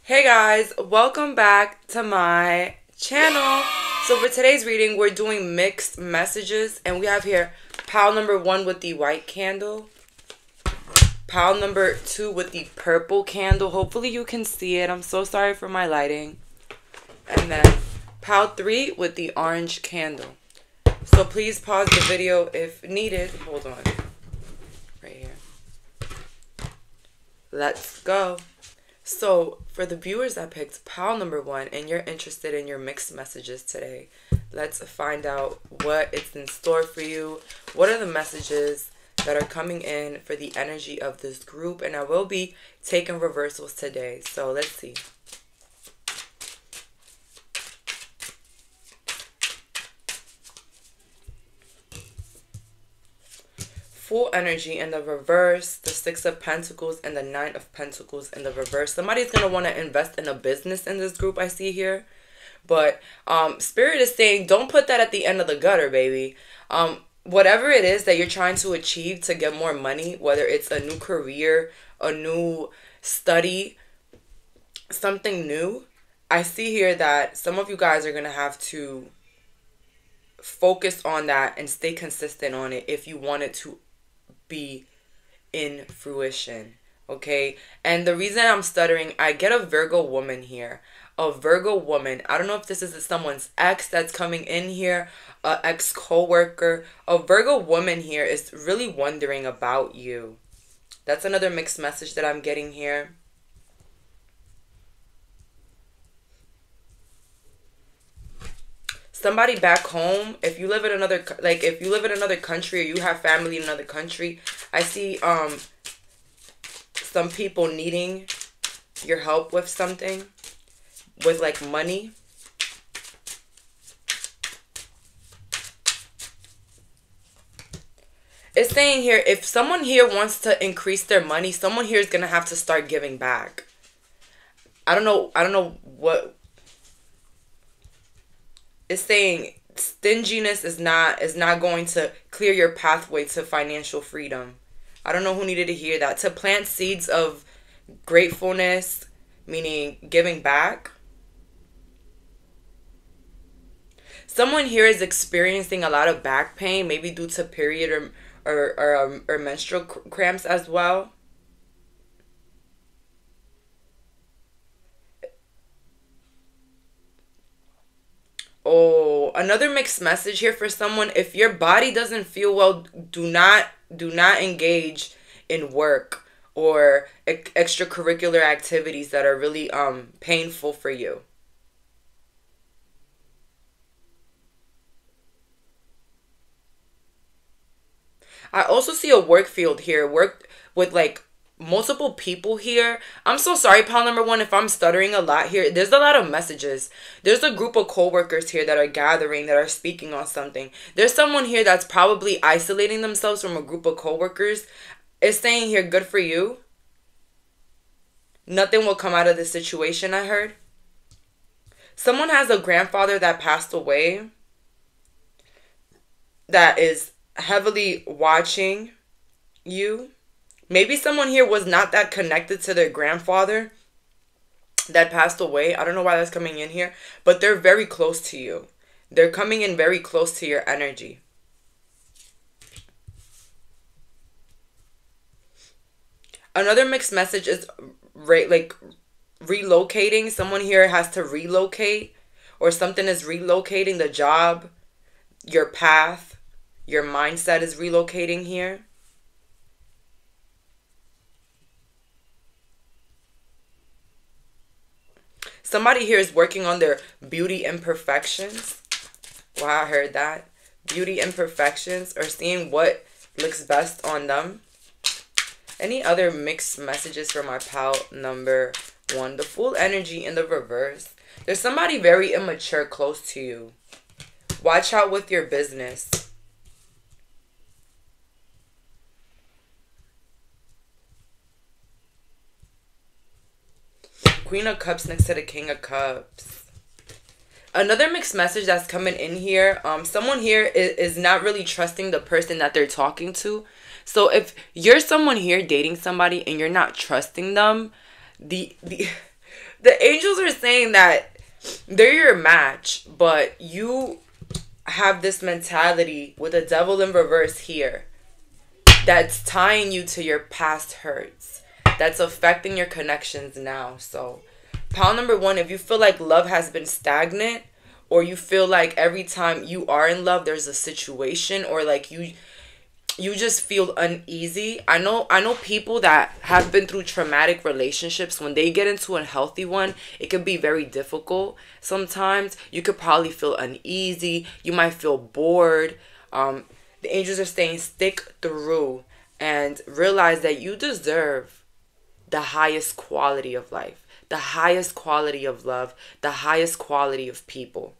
Hey guys, welcome back to my channel. So for today's reading, we're doing mixed messages, and we have here pile number 1 with the white candle, pile number 2 with the purple candle. Hopefully you can see it. I'm so sorry for my lighting. And then pile 3 with the orange candle. So please pause the video if needed. Hold on. Right here. Let's go. So, for the viewers that picked pile number 1 and you're interested in your mixed messages today, let's find out what it's in store for you. What are the messages that are coming in for the energy of this group? And I will be taking reversals today. So, let's see. Full energy in the reverse, the 6 of Pentacles and the 9 of Pentacles in the reverse. Somebody's going to want to invest in a business in this group I see here. But Spirit is saying don't put that at the end of the gutter, baby. Whatever it is that you're trying to achieve to get more money, whether it's a new career, a new study, something new, I see here that some of you guys are going to have to focus on that and stay consistent on it if you want it to be in fruition. Okay, and the reason I'm stuttering, I get a Virgo woman here. A Virgo woman. I don't know if this is someone's ex that's coming in here, a ex co-worker. A Virgo woman here is really wondering about you. That's another mixed message that I'm getting here. Somebody back home, if you live in another, if you live in another country or you have family in another country, I see some people needing your help with something, with like money. It's saying here, if someone here wants to increase their money, someone here is going to have to start giving back. I don't know what. It's saying stinginess is not going to clear your pathway to financial freedom. I don't know who needed to hear that. To plant seeds of gratefulness, meaning giving back. Someone here is experiencing a lot of back pain, maybe due to period or menstrual cramps as well. Oh, another mixed message here for someone. If your body doesn't feel well, do not engage in work or extracurricular activities that are really painful for you. I also see a work field here. Work with like multiple people here. I'm so sorry, pile number 1, if I'm stuttering a lot here. There's a lot of messages. There's a group of co-workers here that are gathering, that are speaking on something. There's someone here that's probably isolating themselves from a group of co-workers. It's saying here, good for you. Nothing will come out of this situation, I heard. Someone has a grandfather that passed away that is heavily watching you. Maybe someone here was not that connected to their grandfather that passed away. I don't know why that's coming in here, but they're very close to you. They're coming in very close to your energy. Another mixed message is relocating. Someone here has to relocate, or something is relocating. The job, your path, your mindset is relocating here. Somebody here is working on their beauty imperfections. Wow, I heard that. Beauty imperfections, or seeing what looks best on them. Any other mixed messages for my pile number 1? The full energy in the reverse. There's somebody very immature close to you. Watch out with your business. Queen of Cups next to the King of Cups. Another mixed message that's coming in here. Someone here is not really trusting the person that they're talking to. So if you're someone here dating somebody and you're not trusting them, the The angels are saying that they're your match, but you have this mentality with the devil in reverse here that's tying you to your past hurts, that's affecting your connections now. So pile number one, if you feel like love has been stagnant, or you feel like every time you are in love there's a situation, or like you just feel uneasy. I know people that have been through traumatic relationships. When they get into a healthy one, it could be very difficult. Sometimes you could probably feel uneasy. You might feel bored. The angels are saying stick through and realize that you deserve the highest quality of life, the highest quality of love, the highest quality of people.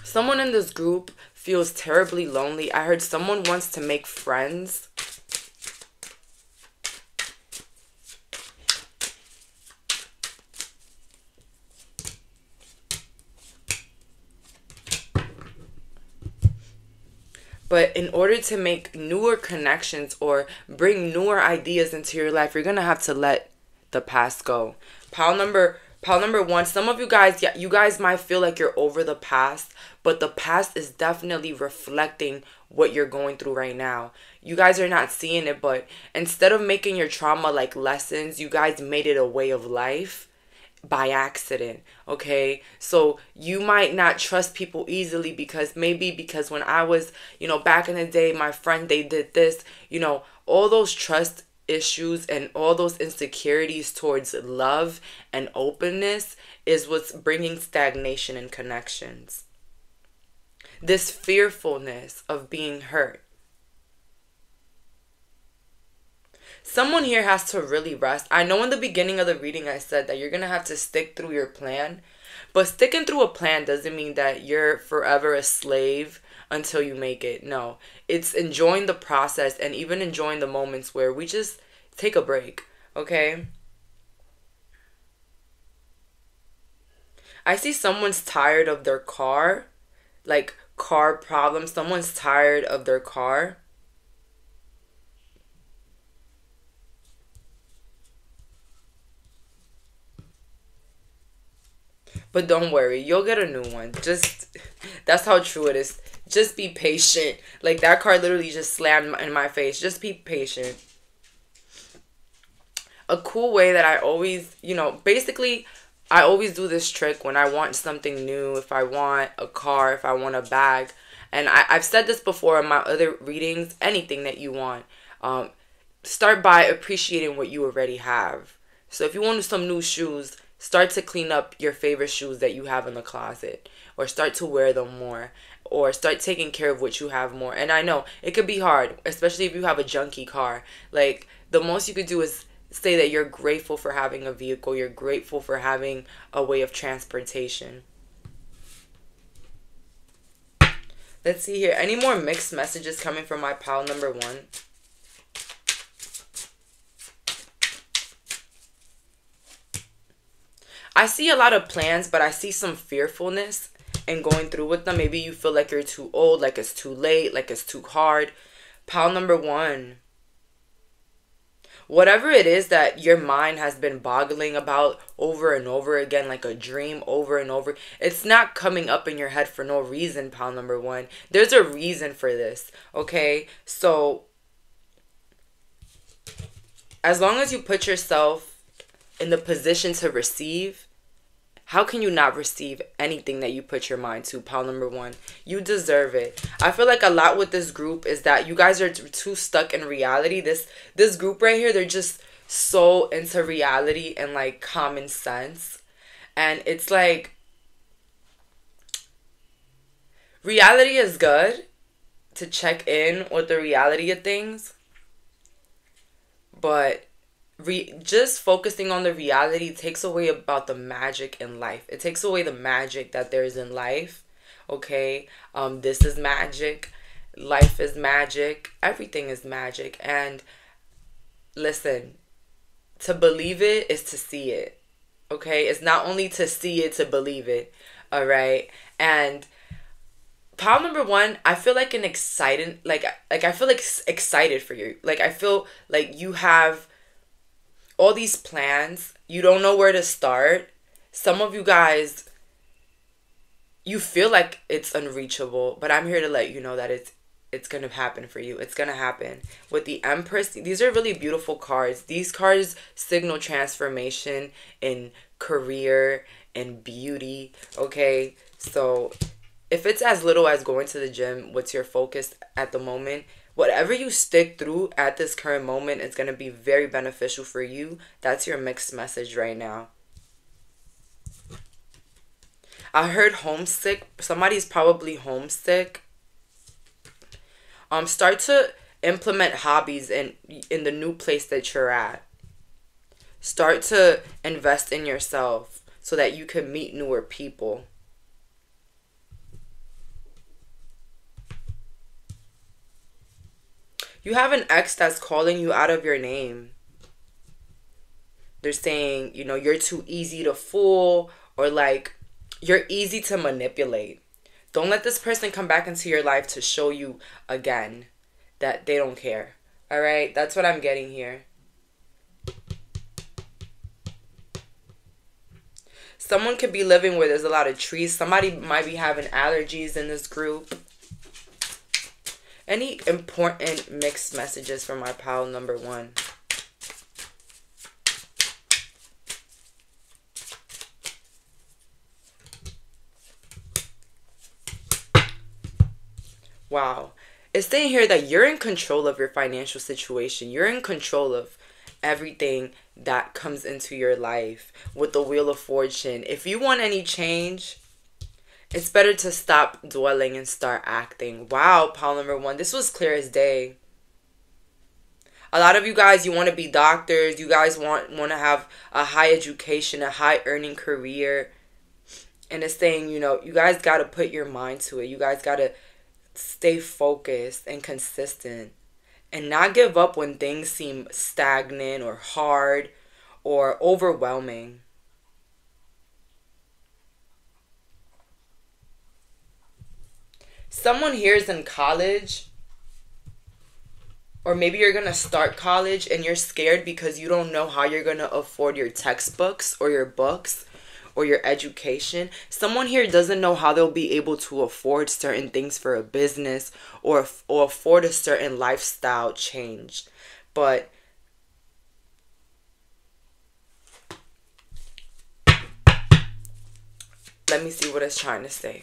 Someone in this group feels terribly lonely. I heard someone wants to make friends. But in order to make newer connections or bring newer ideas into your life, you're going to have to let the past go. Pile number one, some of you guys, yeah, you guys might feel like you're over the past, but the past is definitely reflecting what you're going through right now. You guys are not seeing it, but instead of making your trauma like lessons, you guys made it a way of life by accident. Okay, so you might not trust people easily because when I was, back in the day, my friend, they did this, all those trust issues and all those insecurities towards love and openness is what's bringing stagnation in connections. This fearfulness of being hurt. Someone here has to really rest. I know in the beginning of the reading I said that you're going to have to stick through your plan. But sticking through a plan doesn't mean that you're forever a slave until you make it. No. It's enjoying the process and even enjoying the moments where we just take a break. Okay? I see someone's tired of their car. Like car problems. Someone's tired of their car. But don't worry, you'll get a new one. That's how true it is. Just be patient. Like that car literally just slammed in my face. Just be patient. A cool way that I always, basically, I always do this trick when I want something new. If I want a car, if I want a bag. And I've said this before in my other readings. Anything that you want. Start by appreciating what you already have. So if you want some new shoes, start to clean up your favorite shoes that you have in the closet, or start to wear them more, or start taking care of what you have more. And I know it could be hard, especially if you have a junky car. Like the most you could do is say that you're grateful for having a vehicle, you're grateful for having a way of transportation. Let's see here. Any more mixed messages coming from my pile number one? I see a lot of plans, but I see some fearfulness in going through with them. Maybe you feel like you're too old, like it's too late, like it's too hard. Pile number one. Whatever it is that your mind has been boggling about over and over again, like a dream over and over, it's not coming up in your head for no reason, pile number one. There's a reason for this, okay? So, as long as you put yourself in the position to receive, how can you not receive anything that you put your mind to? Pile number one. You deserve it. I feel like a lot with this group is that you guys are too stuck in reality. This group right here, they're just so into reality and like common sense. And it's like, reality is good to check in with the reality of things. But just focusing on the reality takes away about the magic in life. It takes away the magic that there is in life. Okay? This is magic. Life is magic. Everything is magic. And listen, to believe it is to see it. Okay? It's not only to see it, to believe it. Alright? And pile number one, I feel like an excited, I feel like excited for you. Like I feel like you have all these plans, you don't know where to start. Some of you guys, you feel like it's unreachable, but I'm here to let you know that it's going to happen for you. It's going to happen. With the Empress, these are really beautiful cards. These cards signal transformation in career and beauty, okay? So if it's as little as going to the gym, what's your focus at the moment? Whatever you stick through at this current moment is going to be very beneficial for you. That's your mixed message right now. I heard homesick. Somebody's probably homesick. Start to implement hobbies in the new place that you're at. Start to invest in yourself so that you can meet newer people. You have an ex that's calling you out of your name. They're saying, you're too easy to fool, or like you're easy to manipulate. Don't let this person come back into your life to show you again that they don't care. All right? That's what I'm getting here. Someone could be living where there's a lot of trees. Somebody might be having allergies in this group. Any important mixed messages for my pile number 1? Wow. It's saying here that you're in control of your financial situation. You're in control of everything that comes into your life with the Wheel of Fortune. If you want any change, it's better to stop dwelling and start acting. Wow, pile number 1. This was clear as day. A lot of you guys, you want to be doctors. You guys want to have a high education, a high earning career. And it's saying, you guys got to put your mind to it. You guys got to stay focused and consistent and not give up when things seem stagnant or hard or overwhelming. Someone here is in college, or maybe you're going to start college and you're scared because you don't know how you're going to afford your textbooks or your books or your education. Someone here doesn't know how they'll be able to afford certain things for a business or afford a certain lifestyle change. But let me see what it's trying to say.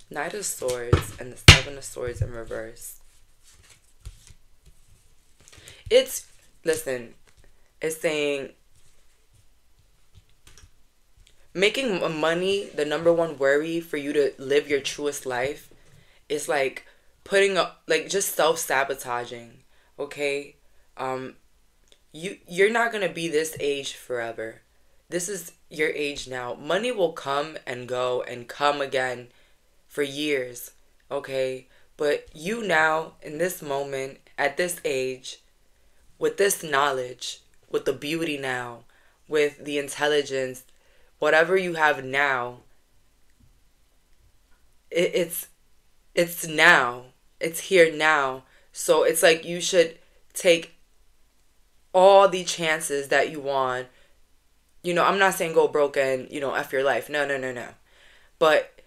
Knight of Swords and the Seven of Swords in reverse. It's saying making money, the number one worry for you to live your truest life, is like putting up, like just self-sabotaging, okay? You're not going to be this age forever. This is your age now. Money will come and go and come again for years, okay? But you now, in this moment, at this age, with this knowledge, with the beauty now, with the intelligence, whatever you have now, it's now. It's here now. So it's like you should take all the chances that you want. I'm not saying go broke and, F your life. No. But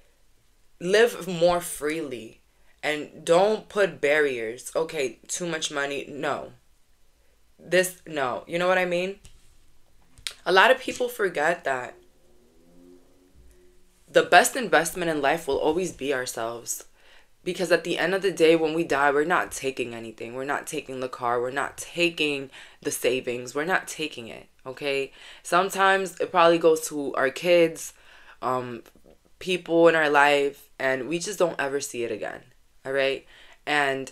live more freely and don't put barriers. Okay, too much money. No. No. You know what I mean? A lot of people forget that the best investment in life will always be ourselves. Because at the end of the day, when we die, we're not taking anything. We're not taking the car. We're not taking the savings. We're not taking it, okay? Sometimes it probably goes to our kids, people in our life, and we just don't ever see it again, all right? And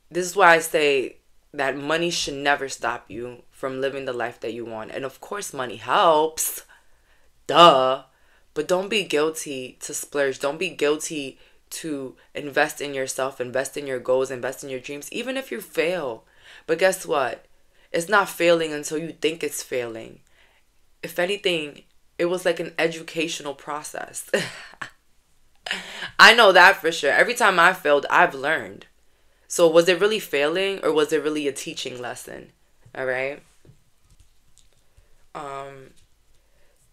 this is why I say that money should never stop you from living the life that you want. And of course, money helps, duh, but don't be guilty to splurge. Don't be guilty to invest in yourself, invest in your goals, invest in your dreams, even if you fail. But guess what? It's not failing until you think it's failing. If anything, it was like an educational process. I know that for sure. Every time I failed, I've learned. So was it really failing or was it really a teaching lesson? All right. Um,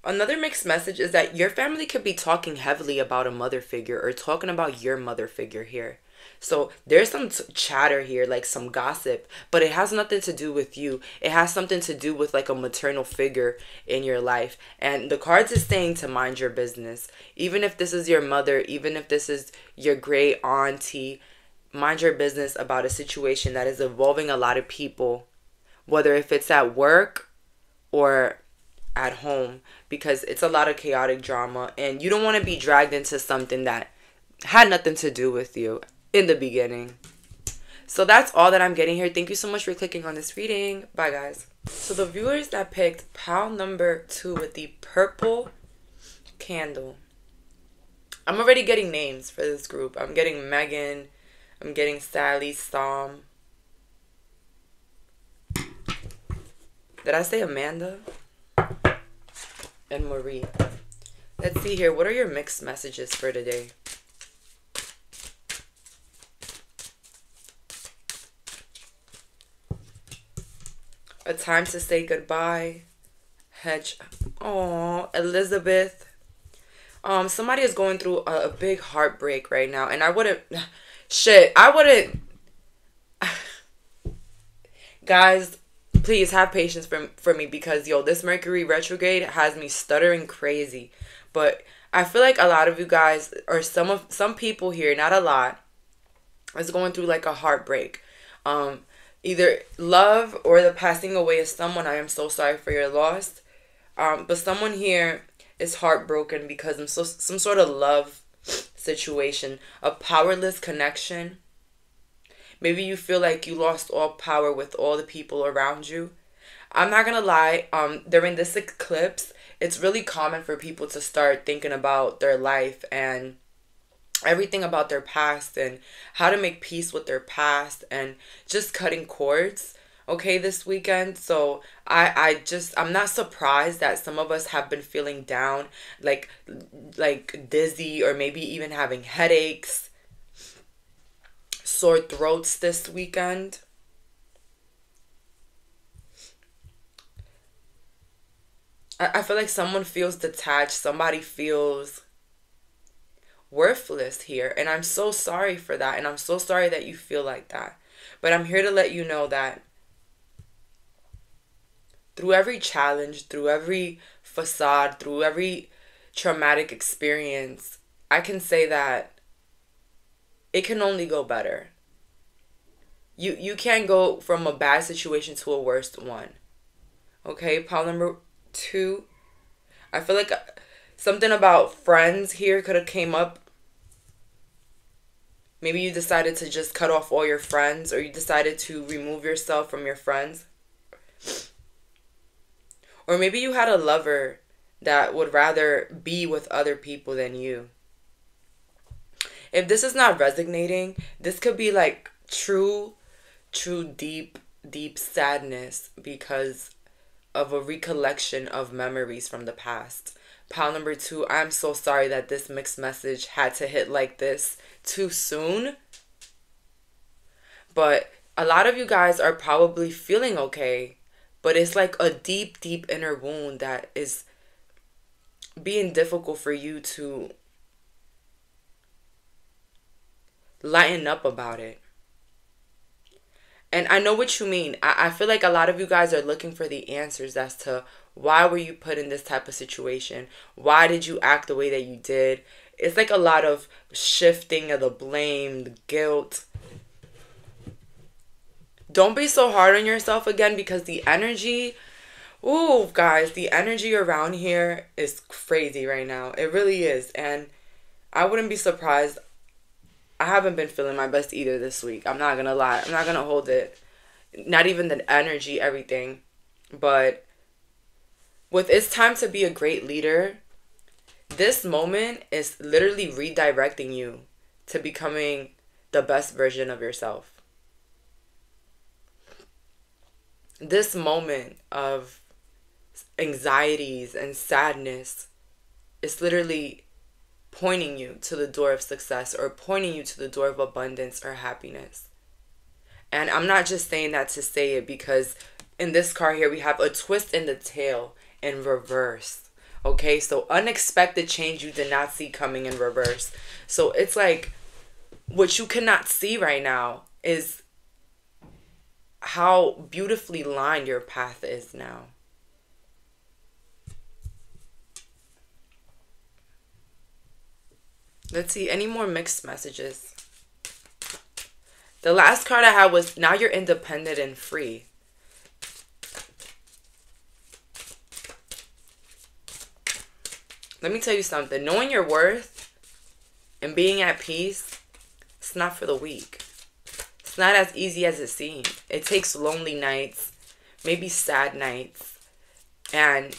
Another mixed message is that your family could be talking heavily about a mother figure or talking about your mother figure here. So there's some chatter here, like some gossip, but it has nothing to do with you. It has something to do with like a maternal figure in your life. And the cards is saying to mind your business. Even if this is your mother, even if this is your great auntie, mind your business about a situation that is involving a lot of people, whether if it's at work or at home, because it's a lot of chaotic drama and you don't want to be dragged into something that had nothing to do with you in the beginning. So that's all that I'm getting here. Thank you so much for clicking on this reading. Bye, guys. So the viewers that picked pile number 2 with the purple candle, I'm already getting names for this group. I'm getting Megan. I'm getting Sally, Sam. Did I say Amanda? And Marie. Let's see here. What are your mixed messages for today? A time to say goodbye. Hedge. Oh, Elizabeth. Somebody is going through a big heartbreak right now, and I wouldn't. Shit, I wouldn't. Guys, please have patience for me because yo, this Mercury retrograde has me stuttering crazy. But I feel like a lot of you guys, or some people here, not a lot, is going through like a heartbreak. Either love or the passing away of someone. I am so sorry for your loss. But someone here is heartbroken because of some sort of love situation, a powerless connection. Maybe you feel like you lost all power with all the people around you. I'm not gonna lie, during this eclipse, it's really common for people to start thinking about their life and everything about their past and how to make peace with their past and just cutting cords, okay, this weekend. So I'm not surprised that some of us have been feeling down, like dizzy, or maybe even having headaches, sore throats this weekend. I feel like someone feels detached, somebody feels worthless here, and I'm so sorry for that, and I'm so sorry that you feel like that. But I'm here to let you know that through every challenge, through every facade, through every traumatic experience, I can say that it can only go better. You can't go from a bad situation to a worse one. Okay, pile number 2. I feel like something about friends here could have came up. Maybe you decided to just cut off all your friends, or you decided to remove yourself from your friends. Or maybe you had a lover that would rather be with other people than you. If this is not resonating, this could be like true deep sadness because of a recollection of memories from the past. Pile number 2, I'm so sorry that this mixed message had to hit like this too soon. But a lot of you guys are probably feeling okay, but it's like a deep inner wound that is being difficult for you to lighten up about it. And I know what you mean. I feel like a lot of you guys are looking for the answers as to why were you put in this type of situation? Why did you act the way that you did? It's like a lot of shifting of the blame, the guilt. Don't be so hard on yourself again, because the energy, ooh, guys, the energy around here is crazy right now. It really is. And I wouldn't be surprised. I haven't been feeling my best either this week. I'm not going to lie. I'm not going to hold it. Not even the energy, everything. But with it's time to be a great leader, this moment is literally redirecting you to becoming the best version of yourself. This moment of anxieties and sadness is literally pointing you to the door of success or pointing you to the door of abundance or happiness. And I'm not just saying that to say it, because in this card here we have a twist in the tail in reverse. Okay, so unexpected change you did not see coming in reverse. So it's like what you cannot see right now is how beautifully lined your path is now. Let's see, any more mixed messages? The last card I had was, now you're independent and free. Let me tell you something. Knowing your worth and being at peace, it's not for the weak. It's not as easy as it seems. It takes lonely nights, maybe sad nights, and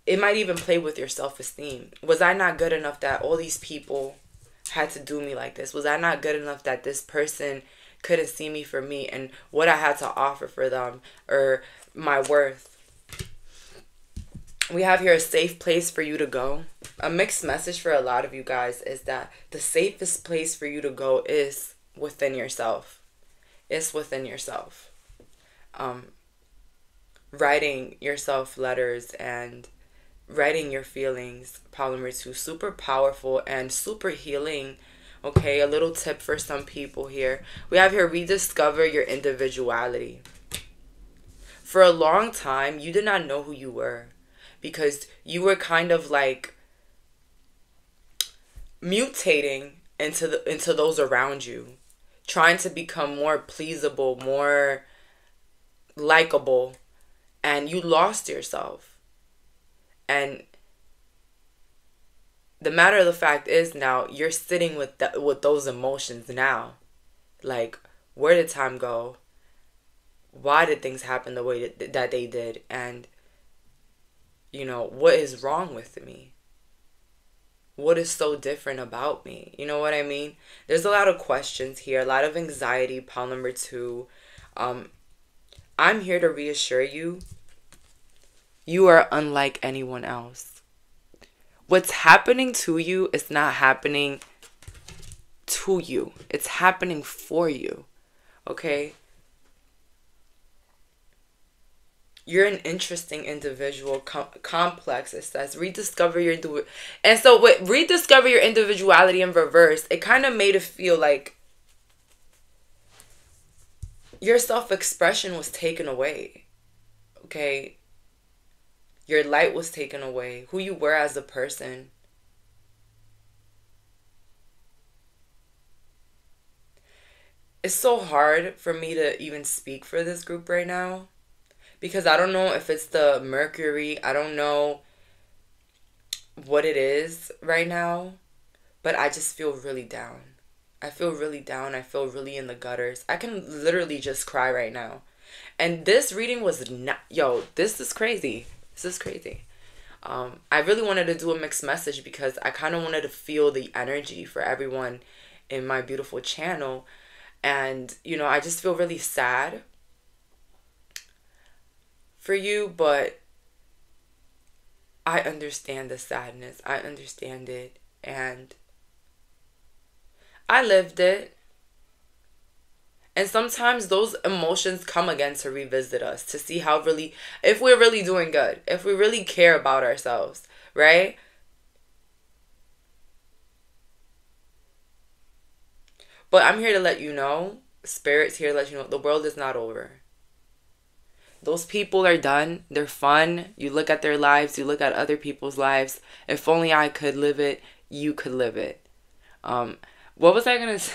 it might even play with your self-esteem. Was I not good enough that all these people had to do me like this? Was I not good enough that this person couldn't see me for me and what I had to offer for them, or my worth? We have here a safe place for you to go. A mixed message for a lot of you guys is that the safest place for you to go is within yourself. It's within yourself. Writing yourself letters and writing your feelings, pile number 2, super powerful and super healing. Okay, a little tip for some people here. We have here, rediscover your individuality. For a long time, you did not know who you were, because you were kind of like mutating into those around you, trying to become more pleasable, more likable, and you lost yourself. And the matter of the fact is, now you're sitting with those emotions now. Like, where did time go? Why did things happen the way that they did? And you know, what is wrong with me? What is so different about me? You know what I mean? There's a lot of questions here, a lot of anxiety, pile number 2. I'm here to reassure you, you are unlike anyone else. What's happening to you is not happening to you. It's happening for you. Okay? You're an interesting individual, complex, it says. Rediscover your individuality. And so with rediscover your individuality in reverse, it kind of made it feel like your self-expression was taken away. Okay? Your light was taken away. Who you were as a person. It's so hard for me to even speak for this group right now, because I don't know if it's the Mercury. I don't know what it is right now. But I just feel really down. I feel really down. I feel really in the gutters. I can literally just cry right now. And this reading was not... Yo, this is crazy. This is crazy. I really wanted to do a mixed message because I kind of wanted to feel the energy for everyone in my beautiful channel. And, you know, I just feel really sad for you, but I understand the sadness. I understand it, and I lived it. And sometimes those emotions come again to revisit us, to see how really, if we're really doing good, if we really care about ourselves, right? But I'm here to let you know, Spirit's here to let you know, the world is not over. Those people are done. They're fun. You look at their lives. You look at other people's lives. If only I could live it, you could live it. What was I gonna say?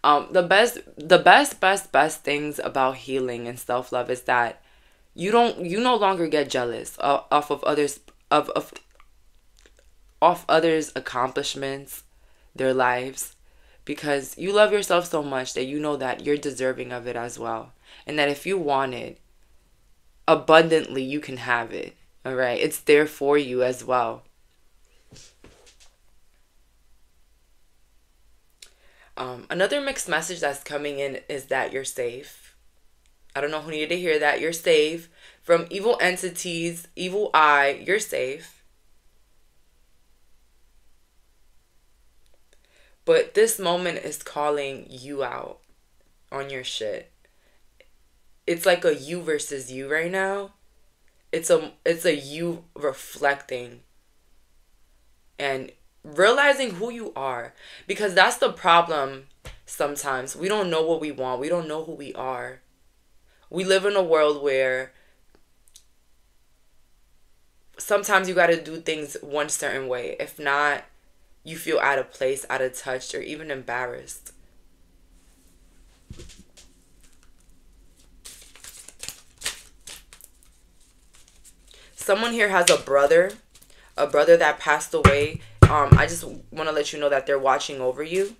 The best things about healing and self-love is that you no longer get jealous off of others off others' accomplishments, their lives, because you love yourself so much that you know that you're deserving of it as well. And that if you want it abundantly, you can have it. All right? It's there for you as well. Another mixed message that's coming in is that you're safe. I don't know who needed to hear that. You're safe from evil entities, evil eye. You're safe. But this moment is calling you out on your shit. It's like a you versus you right now. It's a you reflecting and realizing who you are, because that's the problem. Sometimes we don't know what we want. We don't know who we are. We live in a world where sometimes you got to do things one certain way. If not, you feel out of place, out of touch, or even embarrassed. Someone here has a brother that passed away. I just want to let you know that they're watching over you.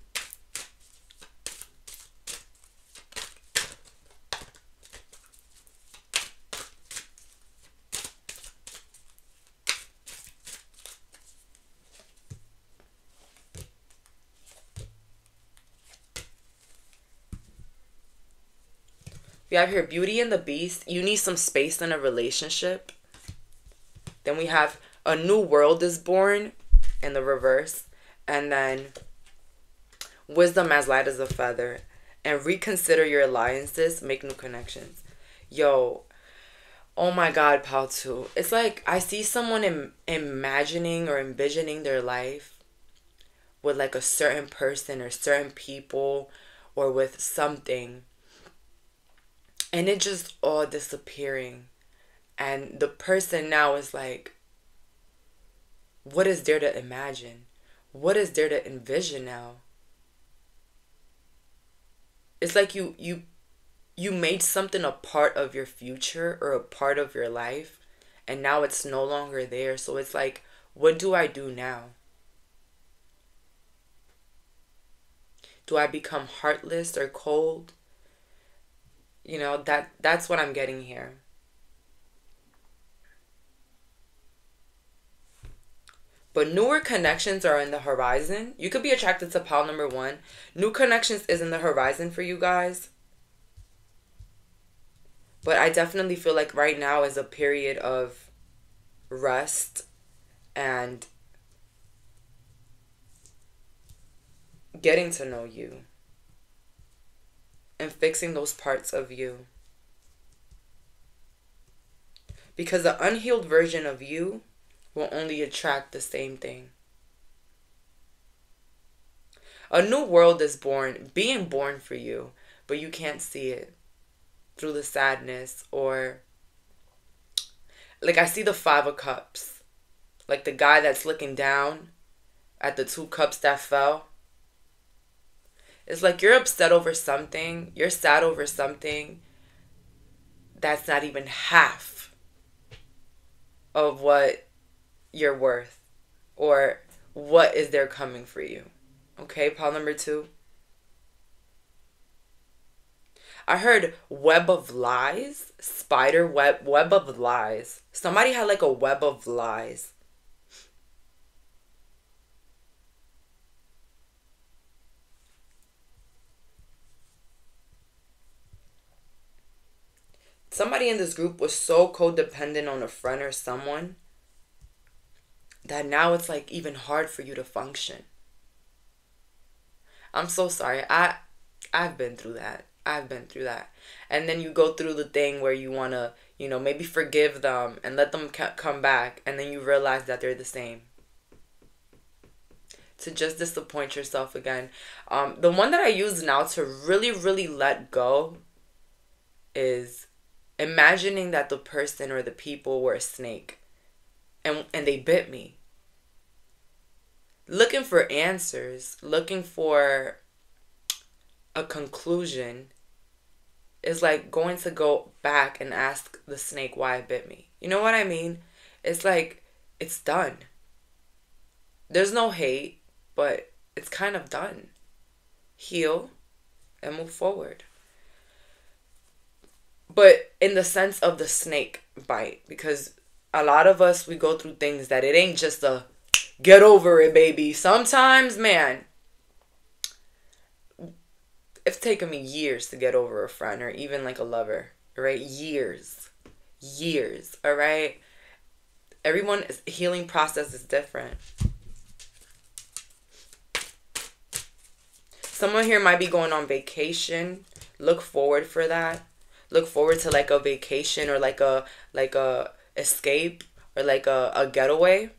We have here Beauty and the Beast. You need some space in a relationship. Then we have a new world is born in the reverse. And then wisdom as light as a feather. And reconsider your alliances. Make new connections. Yo, oh my God, pal two. It's like I see someone imagining or envisioning their life with like a certain person or certain people or with something. And it just all disappearing. And the person now is like, what is there to imagine? What is there to envision now? It's like you made something a part of your future or a part of your life, and now it's no longer there. So it's like, what do I do now? Do I become heartless or cold? You know, that's what I'm getting here. But newer connections are in the horizon. You could be attracted to pile number one. New connections is in the horizon for you guys. But I definitely feel like right now is a period of rest and getting to know you. And fixing those parts of you. Because the unhealed version of you will only attract the same thing. A new world is being born for you, but you can't see it through the sadness or... Like I see the 5 of Cups. Like the guy that's looking down at the 2 cups that fell. It's like you're upset over something. You're sad over something that's not even half of what you're worth or what is there coming for you. Okay, pile number 2. I heard web of lies, spider web of lies. Somebody had like a web of lies. Somebody in this group was so codependent on a friend or someone that now it's like even hard for you to function. I'm so sorry. I've been through that. And then you go through the thing where you want to, maybe forgive them and let them come back. And then you realize that they're the same. To just disappoint yourself again. The one that I use now to really, really let go is imagining that the person or the people were a snake. And they bit me. Looking for answers. Looking for a conclusion is like going to go back and ask the snake why it bit me. You know what I mean? It's like, it's done. There's no hate, but it's kind of done. Heal and move forward. But in the sense of the snake bite, because a lot of us, we go through things that it ain't just a get over it, baby. Sometimes, man, it's taken me years to get over a friend or even like a lover, right? Years, all right? Everyone's healing process is different. Someone here might be going on vacation. Look forward for that. Look forward to like a vacation or like a escape or like a getaway.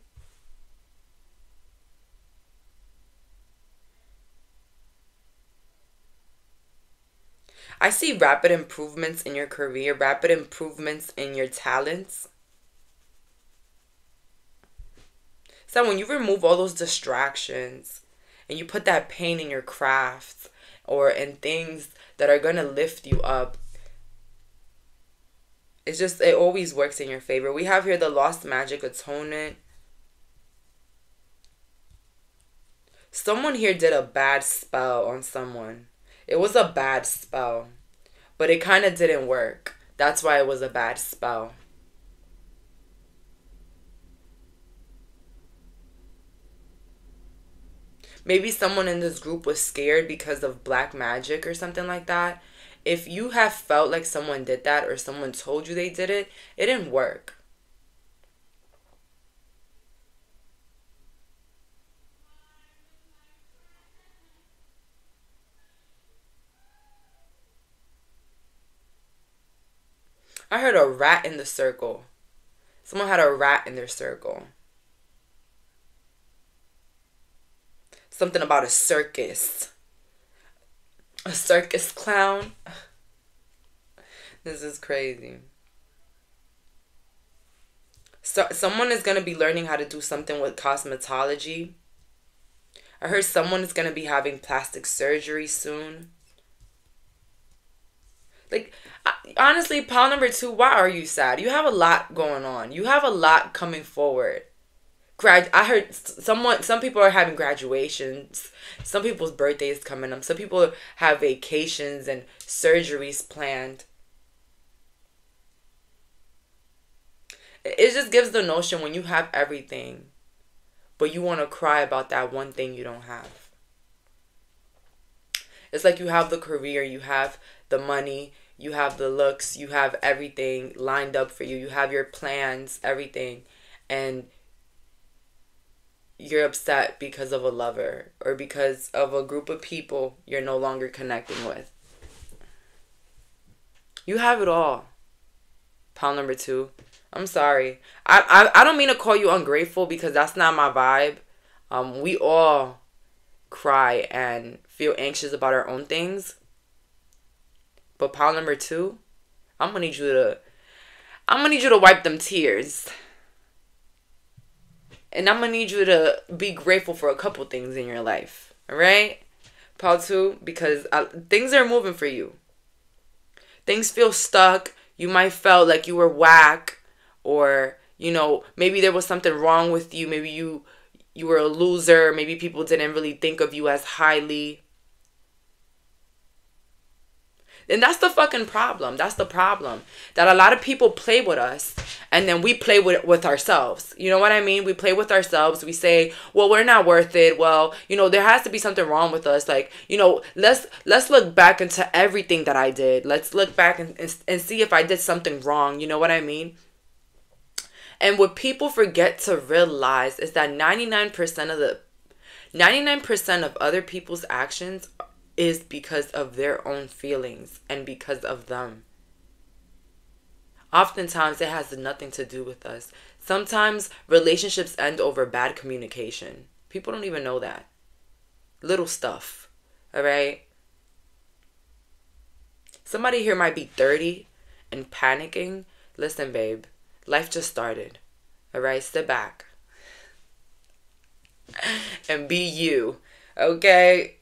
I see rapid improvements in your career, rapid improvements in your talents. So when you remove all those distractions and you put that pain in your craft or in things that are going to lift you up, it always works in your favor. We have here the lost magic atonement. Someone here did a bad spell on someone. It was a bad spell, but it kind of didn't work. That's why it was a bad spell. Maybe someone in this group was scared because of black magic or something like that. If you have felt like someone did that or someone told you they did it, it didn't work. I heard a rat in the circle. Someone had a rat in their circle. Something about a circus. A circus clown. This is crazy. So someone is going to be learning how to do something with cosmetology. I heard someone is going to be having plastic surgery soon. Like, honestly, pile number 2, why are you sad? You have a lot going on. You have a lot coming forward. I heard some people are having graduations. Some people's birthdays coming up. Some people have vacations and surgeries planned. It just gives the notion when you have everything, but you want to cry about that one thing you don't have. It's like you have the career, you have the money, you have the looks, you have everything lined up for you. You have your plans, everything, and you're upset because of a lover or because of a group of people you're no longer connecting with. You have it all. Pile number 2. I'm sorry. I don't mean to call you ungrateful because that's not my vibe. We all cry and feel anxious about our own things. But pile number 2, I'm gonna need you to wipe them tears. And I'm going to need you to be grateful for a couple things in your life. Alright? Pile 2, because things are moving for you. Things feel stuck. You might felt like you were whack. Or, maybe there was something wrong with you. Maybe you were a loser. Maybe people didn't really think of you as highly. And that's the fucking problem. That's the problem. That a lot of people play with us and then we play with ourselves. You know what I mean? We play with ourselves. We say, well, we're not worth it. Well, there has to be something wrong with us. Like, let's look back into everything that I did. Let's look back and see if I did something wrong. You know what I mean? And what people forget to realize is that 99% of other people's actions is because of their own feelings and because of them. Oftentimes, it has nothing to do with us. Sometimes relationships end over bad communication. People don't even know that. Little stuff. All right? Somebody here might be 30 and panicking. Listen, babe. Life just started. All right? Sit back. And be you. Okay?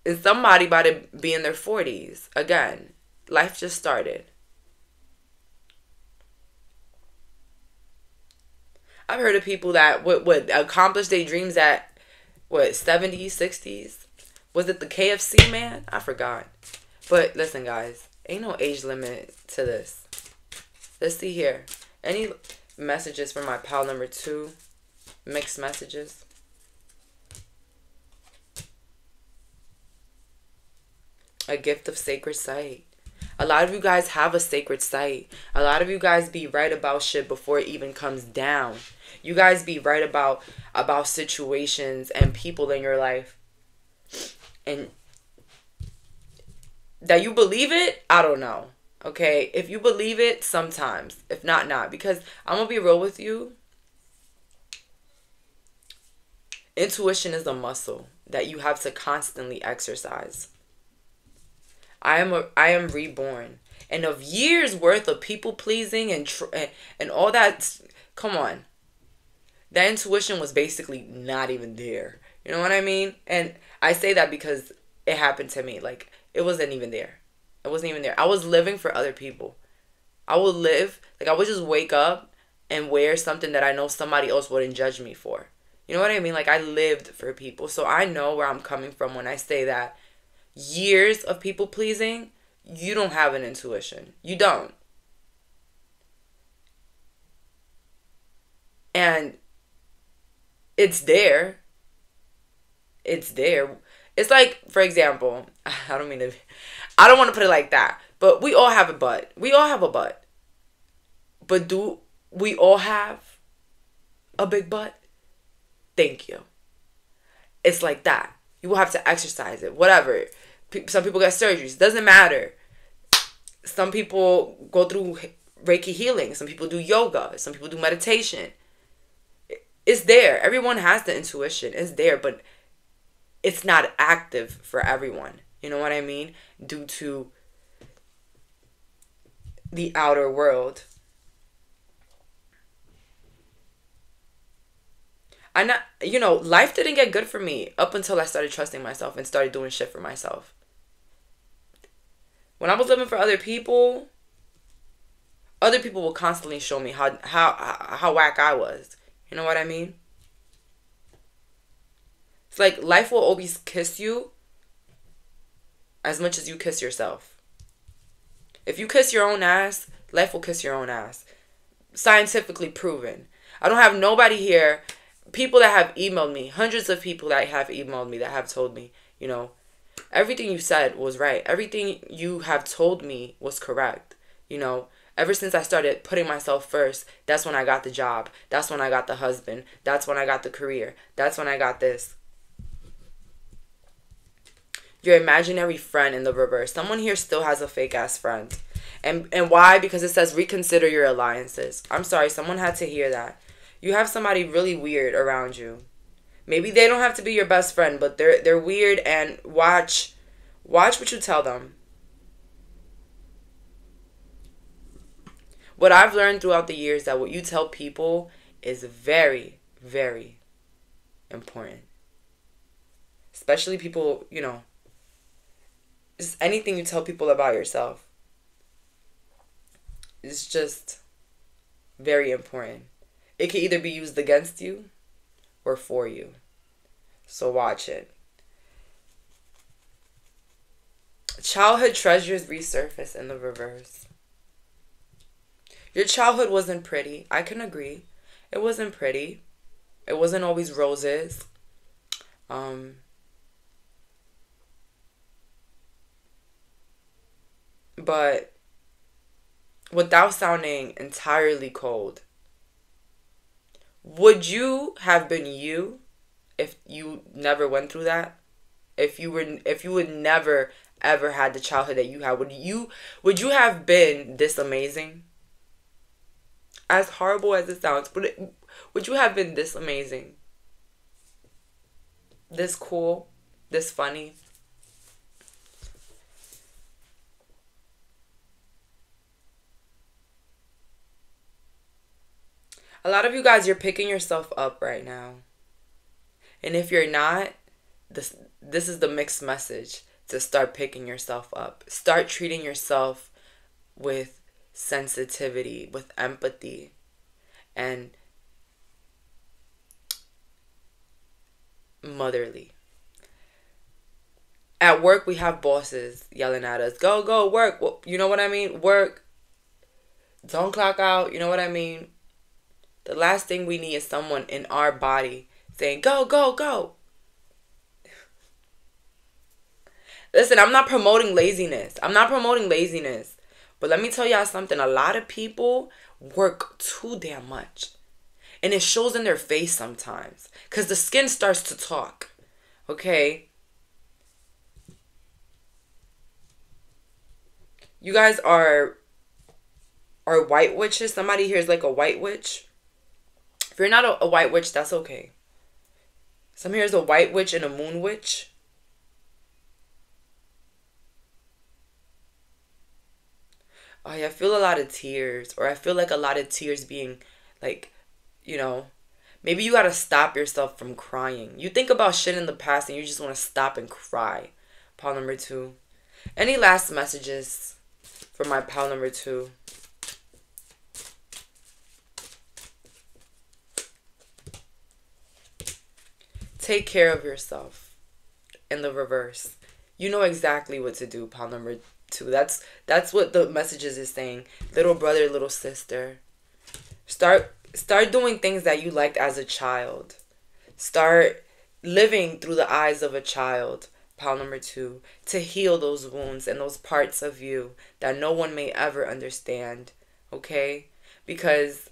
And somebody about to be in their 40s. Again, life just started. I've heard of people that would accomplish their dreams at, 70s, 60s? Was it the KFC man? I forgot. But listen, guys. Ain't no age limit to this. Let's see here. Any messages for my pal number 2? Mixed messages. A gift of sacred sight. A lot of you guys have a sacred sight. A lot of you guys be right about shit before it even comes down. You guys be right about situations and people in your life. And that you believe it, I don't know. Okay? If you believe it, sometimes. If not, not. Because I'm going to be real with you. Intuition is a muscle that you have to constantly exercise. I am reborn. And of years worth of people pleasing and all that, come on. That intuition was basically not even there. You know what I mean? And I say that because it happened to me. Like, it wasn't even there. It wasn't even there. I was living for other people. I would live, like, I would just wake up and wear something that I know somebody else wouldn't judge me for. You know what I mean? Like, I lived for people. So I know where I'm coming from when I say that years of people pleasing, you don't have an intuition. You don't. And it's there. It's there. It's like, for example, I don't want to put it like that, but we all have a butt. We all have a butt. But do we all have a big butt? Thank you. It's like that. You will have to exercise it. Whatever. Some people get surgeries. Doesn't matter. Some people go through Reiki healing. Some people do yoga. Some people do meditation. It's there. Everyone has the intuition. It's there, but it's not active for everyone. You know what I mean? Due to the outer world. Life didn't get good for me up until I started trusting myself and started doing shit for myself. When I was living for other people will constantly show me how whack I was. You know what I mean? It's like life will always kiss you as much as you kiss yourself. If you kiss your own ass, life will kiss your own ass. Scientifically proven. I don't have nobody here. People that have emailed me, hundreds of people that have emailed me that have told me, everything you said was right. Everything you have told me was correct. Ever since I started putting myself first, that's when I got the job. That's when I got the husband. That's when I got the career. That's when I got this. Your imaginary friend in the reverse. Someone here still has a fake ass friend. And why? Because it says reconsider your alliances. I'm sorry, someone had to hear that. You have somebody really weird around you. Maybe they don't have to be your best friend, but they're weird, and watch what you tell them. What I've learned throughout the years that what you tell people is very, very important. Especially people, just anything you tell people about yourself. It's just very important. It can either be used against you or for you. So watch it. Childhood treasures resurface in the reverse. Your childhood wasn't pretty. I can agree. It wasn't pretty. It wasn't always roses. But without sounding entirely cold, would you have been you if you never went through that? If you would never ever had the childhood that you had, would you have been this amazing? As horrible as it sounds, would you have been this amazing? This cool? This funny? A lot of you guys, you're picking yourself up right now. And if you're not, this is the mixed message to start picking yourself up. Start treating yourself with sensitivity, with empathy, and motherly. At work, we have bosses yelling at us, go, work. Well, you know what I mean? Work. Don't clock out. You know what I mean? The last thing we need is someone in our body saying, go, go, go. Listen, I'm not promoting laziness. But let me tell y'all something. A lot of people work too damn much. And it shows in their face sometimes. Because the skin starts to talk. Okay? You guys are white witches. Somebody here is like a white witch. If you're not a white witch, that's okay. Some here is a white witch and a moon witch. Oh yeah, I feel a lot of tears. Or I feel like a lot of tears being like, you know, maybe you gotta stop yourself from crying. You think about shit in the past and you just want to stop and cry. Pile number 2. Any last messages for my pile number 2? Take care of yourself. In the reverse. You know exactly what to do, pile number 2. That's what the messages is saying. Little brother, little sister. Start doing things that you liked as a child. Start living through the eyes of a child. Pile number 2. To heal those wounds and those parts of you that no one may ever understand. Okay? Because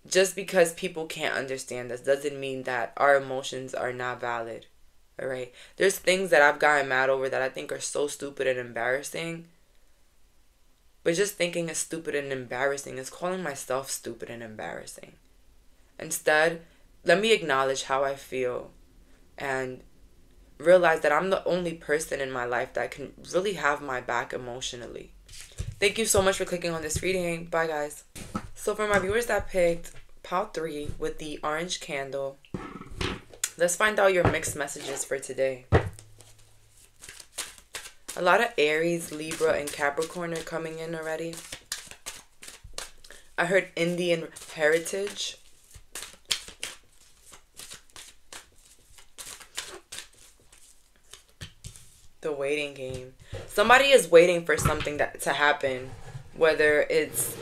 just because people can't understand us doesn't mean that our emotions are not valid. Alright? There's things that I've gotten mad over that I think are so stupid and embarrassing. But just thinking is stupid and embarrassing is calling myself stupid and embarrassing. Instead, let me acknowledge how I feel and realize that I'm the only person in my life that can really have my back emotionally. Thank you so much for clicking on this reading. Bye, guys. So for my viewers that picked pile 3 with the orange candle, let's find out your mixed messages for today. A lot of Aries, Libra, and Capricorn are coming in already. I heard Indian heritage. The waiting game. Somebody is waiting for something to happen. Whether it's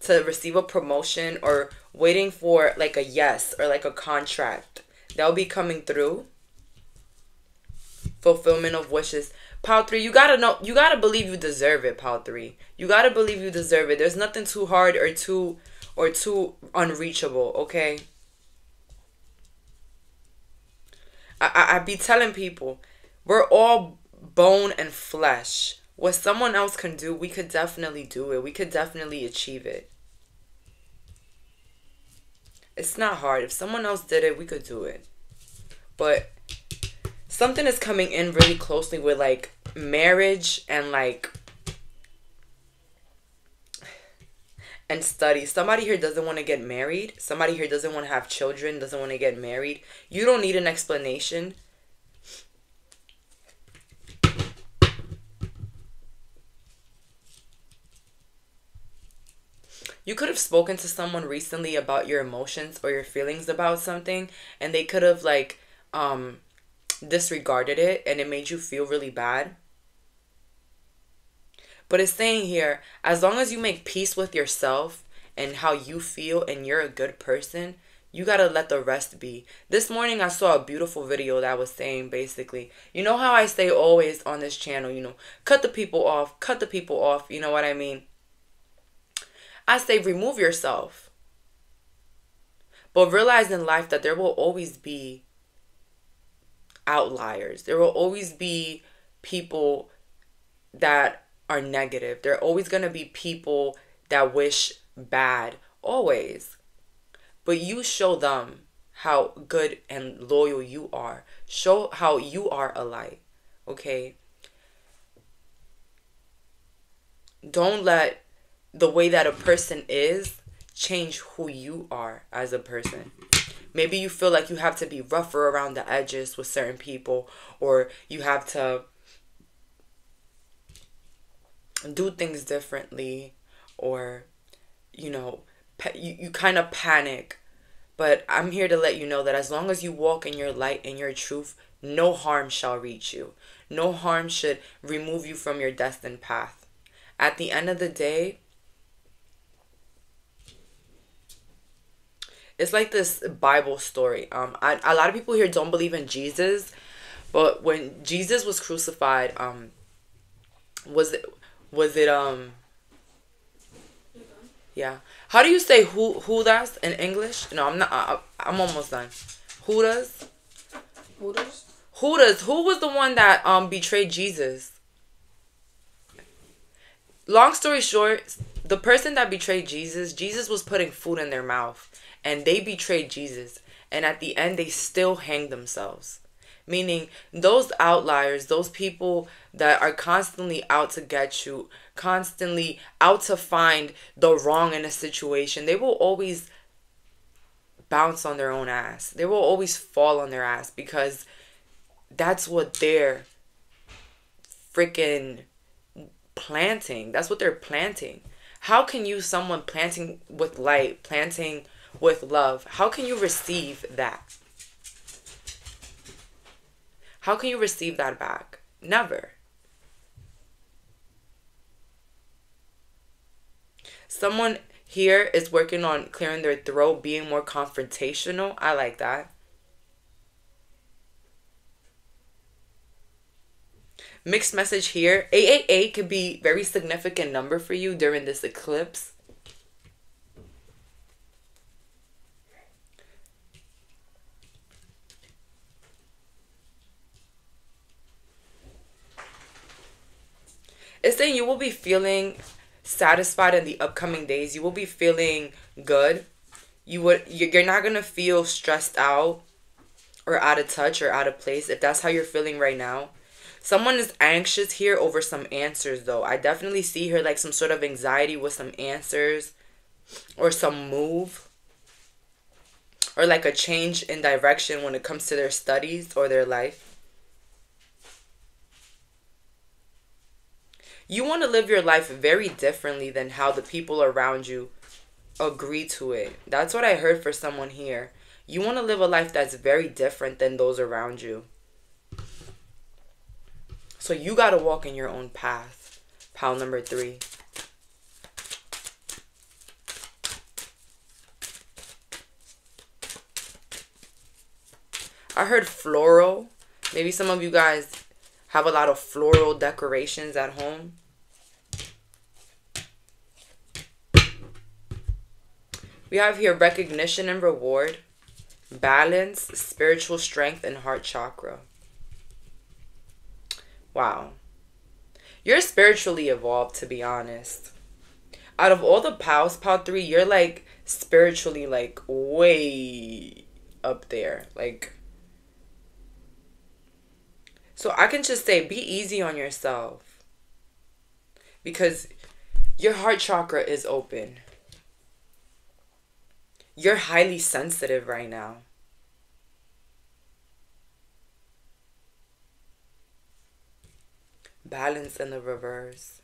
to receive a promotion or waiting for like a yes or like a contract. That'll be coming through. Fulfillment of wishes. Pile 3, you gotta believe you deserve it, pile 3. You gotta believe you deserve it. There's nothing too hard or too unreachable, okay? I be telling people, we're all bone and flesh. What someone else can do, we could definitely do it. We could definitely achieve it. It's not hard. If someone else did it, we could do it. But something is coming in really closely with like marriage and like and study. Somebody here doesn't want to get married. Somebody here doesn't want to have children, doesn't want to get married. You don't need an explanation. You could have spoken to someone recently about your emotions or your feelings about something, and they could have like disregarded it and it made you feel really bad. But it's saying here, as long as you make peace with yourself and how you feel and you're a good person, you gotta let the rest be. This morning I saw a beautiful video that was saying basically, you know how I say always on this channel, you know, cut the people off, you know what I mean? I say remove yourself. But realize in life that there will always be outliers. There will always be people that are negative. There are always going to be people that wish bad. Always. But you show them how good and loyal you are. Show how you are a light. Okay? Don't let the way that a person is change who you are as a person. Maybe you feel like you have to be rougher around the edges with certain people, or you have to do things differently, or you know, you kind of panic. But I'm here to let you know that as long as you walk in your light and your truth, no harm shall reach you. No harm should remove you from your destined path. At the end of the day, it's like this Bible story. A lot of people here don't believe in Jesus, but when Jesus was crucified, was it yeah. How do you say Judas in English? No, I'm not. I'm almost done. Judas. Judas. Who was the one that betrayed Jesus? Long story short, the person that betrayed Jesus, Jesus was putting food in their mouth, and they betrayed Jesus. And at the end, they still hanged themselves. Meaning, those outliers, those people that are constantly out to get you, constantly out to find the wrong in a situation, they will always bounce on their own ass. They will always fall on their ass because that's what they're freaking planting. That's what they're planting. How can you, someone planting with light, planting with love, how can you receive that? How can you receive that back? Never. Someone here is working on clearing their throat, being more confrontational. I like that. Mixed message here. 888 could be very significant number for you during this eclipse. It's saying you will be feeling satisfied in the upcoming days. You will be feeling good. You're not gonna feel stressed out or out of touch or out of place if that's how you're feeling right now. Someone is anxious here over some answers though. I definitely see here like some sort of anxiety with some answers or some move or like a change in direction when it comes to their studies or their life. You want to live your life very differently than how the people around you agree to it. That's what I heard for someone here. You want to live a life that's very different than those around you. So you got to walk in your own path. Pile number 3. I heard floral. Maybe some of you guys have a lot of floral decorations at home. We have here recognition and reward, balance, spiritual strength, and heart chakra. Wow. You're spiritually evolved, to be honest. Out of all the pals, pal 3, you're like spiritually like way up there. Like, so I can just say, be easy on yourself. Because your heart chakra is open. You're highly sensitive right now. Balance in the reverse.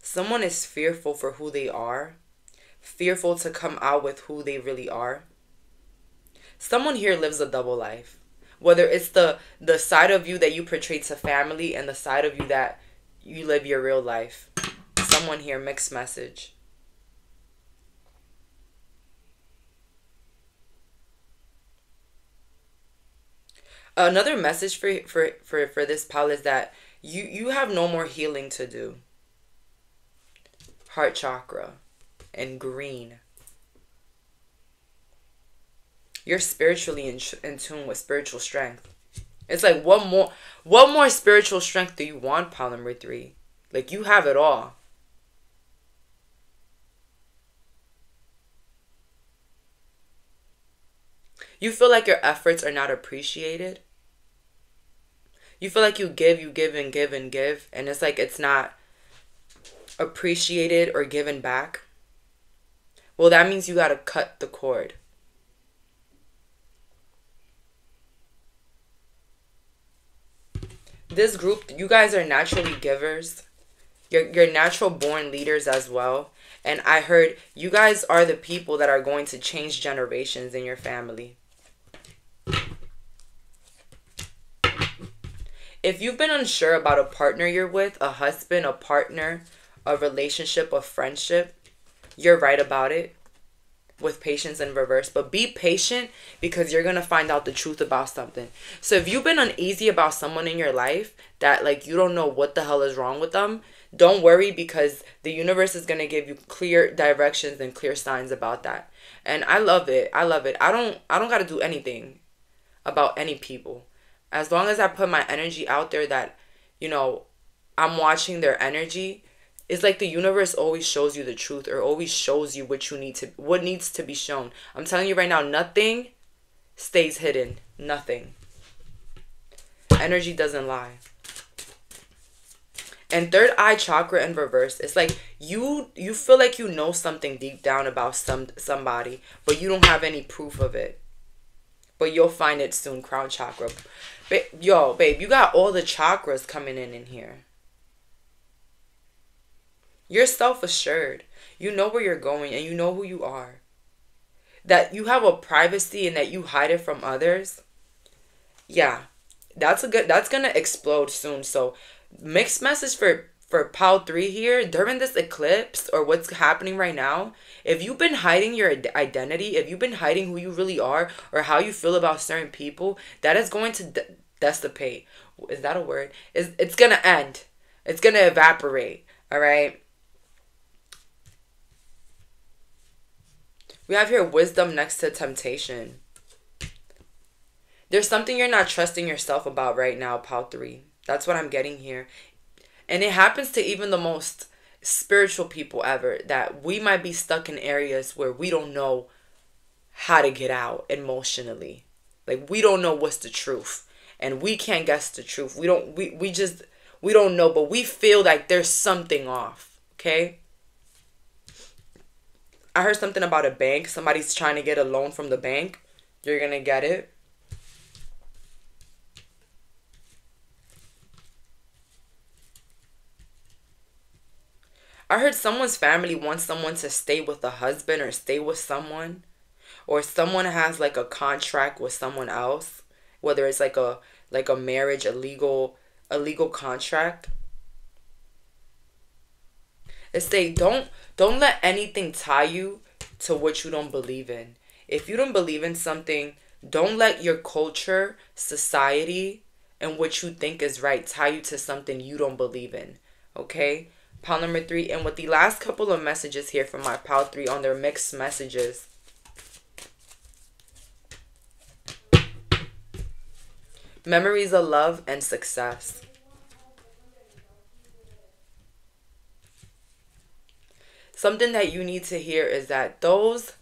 Someone is fearful for who they are. Fearful to come out with who they really are. Someone here lives a double life. Whether it's the side of you that you portray to family and the side of you that you live your real life. Someone here, mixed message. Another message for this pal is that you have no more healing to do. Heart chakra and green. You're spiritually in tune with spiritual strength. It's like, what more spiritual strength do you want, pal number 3? Like, you have it all. You feel like your efforts are not appreciated. You feel like you give and give and give, and it's like it's not appreciated or given back. Well, that means you gotta cut the cord. This group, you guys are naturally givers. You're natural born leaders as well. And I heard you guys are the people that are going to change generations in your family. If you've been unsure about a partner you're with, a husband, a partner, a relationship, a friendship, you're right about it with patience in reverse. But be patient because you're going to find out the truth about something. So if you've been uneasy about someone in your life that like you don't know what the hell is wrong with them, don't worry because the universe is going to give you clear directions and clear signs about that. And I love it. I love it. I don't got to do anything about any people. As long as I put my energy out there that, you know, I'm watching their energy, it's like the universe always shows you the truth, or always shows you what needs to be shown. I'm telling you right now, nothing stays hidden. Nothing. Energy doesn't lie. And third eye chakra in reverse, it's like you feel like you know something deep down about somebody, but you don't have any proof of it. But you'll find it soon, crown chakra. Yo, babe, you got all the chakras coming in here. You're self-assured. You know where you're going and you know who you are. That you have a privacy and that you hide it from others. Yeah, that's gonna explode soon. So mixed message for Pal 3 here during this eclipse, or what's happening right now. If you've been hiding your identity, if you've been hiding who you really are or how you feel about certain people, that is going to dissipate. Is that a word? It's gonna end. It's gonna evaporate. All right. We have here wisdom next to temptation. There's something you're not trusting yourself about right now, Pal 3. That's what I'm getting here. And it happens to even the most spiritual people ever, that we might be stuck in areas where we don't know how to get out emotionally. Like, we don't know what's the truth. And we can't guess the truth. We don't know, but we feel like there's something off. Okay? I heard something about a bank. Somebody's trying to get a loan from the bank. You're going to get it. I heard someone's family wants someone to stay with a husband or stay with someone. Or someone has like a contract with someone else. Whether it's like a marriage, a legal contract. It's say don't let anything tie you to what you don't believe in. If you don't believe in something, don't let your culture, society, and what you think is right tie you to something you don't believe in. Okay? Pal number 3. And with the last couple of messages here from my Pal 3 on their mixed messages. Memories of love and success. Something that you need to hear is that those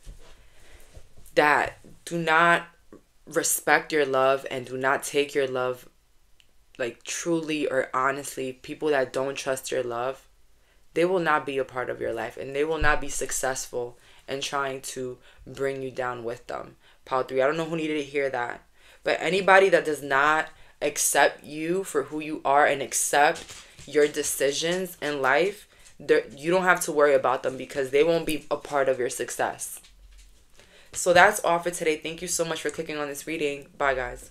that do not respect your love and do not take your love like truly or honestly, people that don't trust your love, they will not be a part of your life and they will not be successful in trying to bring you down with them. Pal 3, I don't know who needed to hear that. But anybody that does not accept you for who you are and accept your decisions in life, you don't have to worry about them because they won't be a part of your success. So that's all for today. Thank you so much for clicking on this reading. Bye, guys.